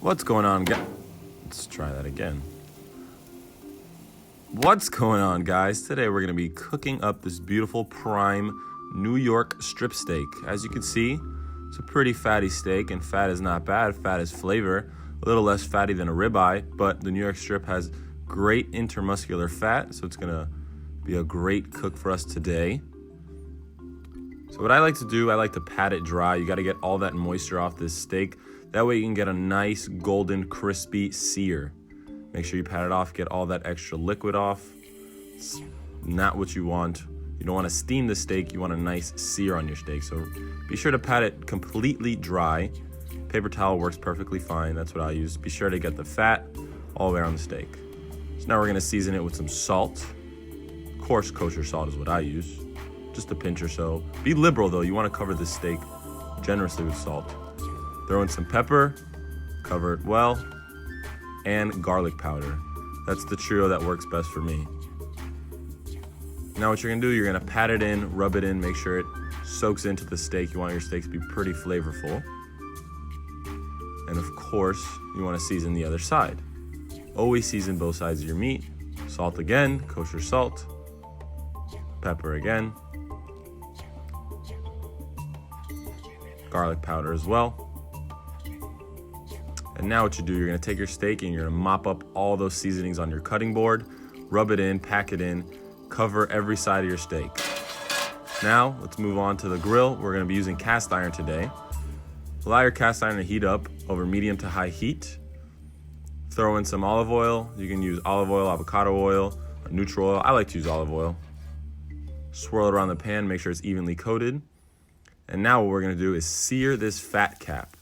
What's going on, guys? Let's try that again. What's going on, guys? Today we're going to be cooking up this beautiful prime New York strip steak. As you can see, it's a pretty fatty steak, and fat is not bad. Fat is flavor. A little less fatty than a ribeye, but the New York strip has great intermuscular fat, so it's going to be a great cook for us today. So what I like to do, I like to pat it dry. You got to get all that moisture off this steak. That way you can get a nice golden crispy sear. Make sure you pat it off, get all that extra liquid off. It's not what you want. You don't want to steam the steak, you want a nice sear on your steak. So be sure to pat it completely dry. Paper towel works perfectly fine, that's what I use. Be sure to get the fat all the way around the steak. So now we're gonna season it with some salt. Coarse kosher salt is what I use. Just a pinch or so. Be liberal though, you want to cover this steak generously with salt. Throw in some pepper, cover it well, and garlic powder. That's the trio that works best for me. Now what you're gonna do, you're gonna pat it in, rub it in, make sure it soaks into the steak. You want your steak to be pretty flavorful. And of course, you wanna season the other side. Always season both sides of your meat. Salt again, kosher salt. Pepper again. Garlic powder as well. And now what you do, you're gonna take your steak and you're gonna mop up all those seasonings on your cutting board, rub it in, pack it in, cover every side of your steak. Now, let's move on to the grill. We're gonna be using cast iron today. Allow your cast iron to heat up over medium to high heat. Throw in some olive oil. You can use olive oil, avocado oil, or neutral oil. I like to use olive oil. Swirl it around the pan, make sure it's evenly coated. And now what we're gonna do is sear this fat cap.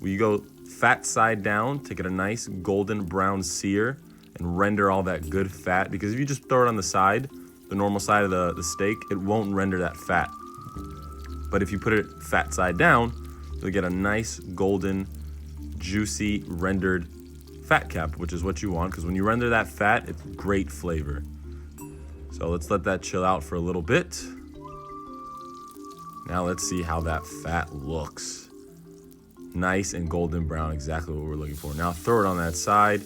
We go fat side down to get a nice golden brown sear and render all that good fat, because if you just throw it on the side, the normal side of the steak, it won't render that fat. But if you put it fat side down, you'll get a nice golden, juicy, rendered fat cap, which is what you want, because when you render that fat, it's great flavor. So let's let that chill out for a little bit. Now let's see how that fat looks. Nice and golden brown, exactly what we're looking for. Now throw it on that side.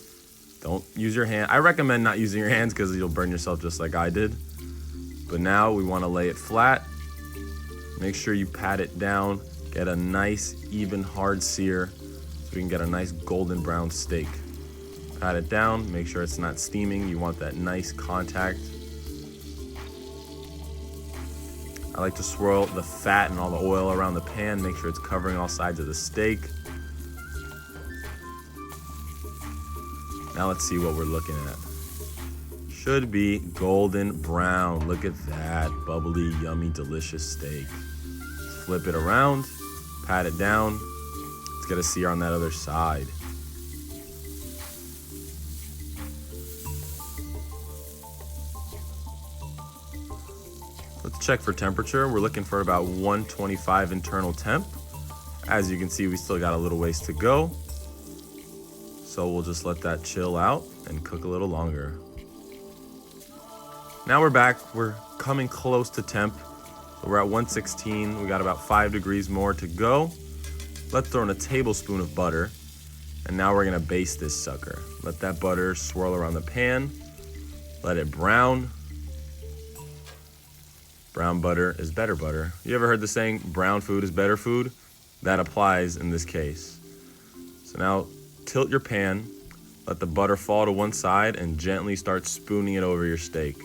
Don't use your hand. I recommend not using your hands because you'll burn yourself just like I did. But now we want to lay it flat. Make sure you pat it down. Get a nice, even, hard sear so we can get a nice golden brown steak. Pat it down. Make sure it's not steaming. You want that nice contact. I like to swirl the fat and all the oil around the pan, make sure it's covering all sides of the steak. Now let's see what we're looking at. Should be golden brown. Look at that, bubbly, yummy, delicious steak. Let's flip it around, pat it down. Let's get a sear on that other side. Let's check for temperature. We're looking for about 125 internal temp. As you can see, we still got a little ways to go. So we'll just let that chill out and cook a little longer. Now we're back. We're coming close to temp. We're at 116. We got about 5 degrees more to go. Let's throw in a tablespoon of butter. And now we're gonna baste this sucker. Let that butter swirl around the pan. Let it brown. Brown butter is better butter. You ever heard the saying, brown food is better food? That applies in this case. So now tilt your pan, let the butter fall to one side, and gently start spooning it over your steak.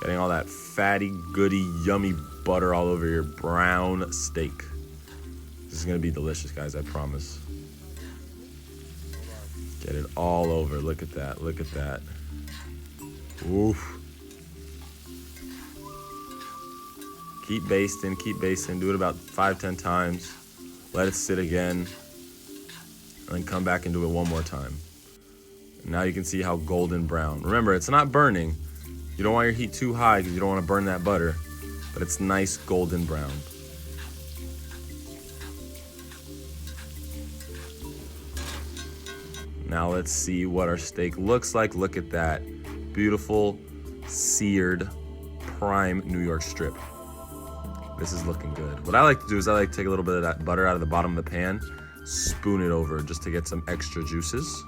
Getting all that fatty, goody, yummy butter all over your brown steak. This is gonna be delicious, guys, I promise. Get it all over, look at that, look at that. Oof. Keep basting, do it about 5-10 times. Let it sit again, and then come back and do it one more time. And now you can see how golden brown. Remember, it's not burning. You don't want your heat too high because you don't want to burn that butter, but it's nice golden brown. Now let's see what our steak looks like. Look at that beautiful, seared, prime New York strip. This is looking good. What I like to do is I like to take a little bit of that butter out of the bottom of the pan. spoon it over just to get some extra juices.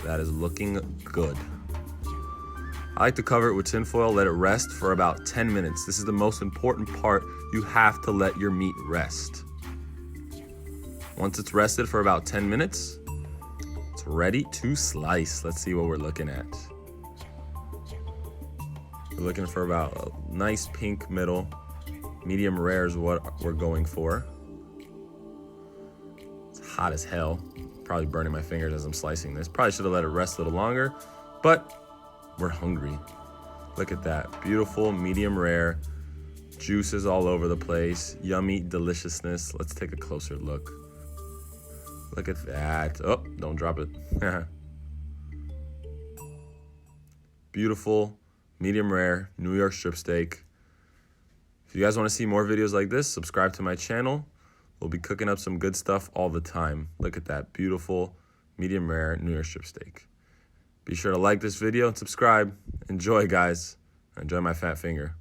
That is looking good. I like to cover it with tinfoil, let it rest for about 10 minutes. This is the most important part. You have to let your meat rest. Once it's rested for about 10 minutes, it's ready to slice. Let's see what we're looking at. We're looking for about a nice pink middle. Medium rare is what we're going for. It's hot as hell. Probably burning my fingers as I'm slicing this. Probably should have let it rest a little longer, but we're hungry. Look at that. Beautiful medium rare. Juices all over the place. Yummy deliciousness. Let's take a closer look. Look at that. Oh, don't drop it. Beautiful, medium rare, New York strip steak. If you guys want to see more videos like this, subscribe to my channel. We'll be cooking up some good stuff all the time. Look at that beautiful, medium rare, New York strip steak. Be sure to like this video and subscribe. Enjoy, guys. Enjoy my fat finger.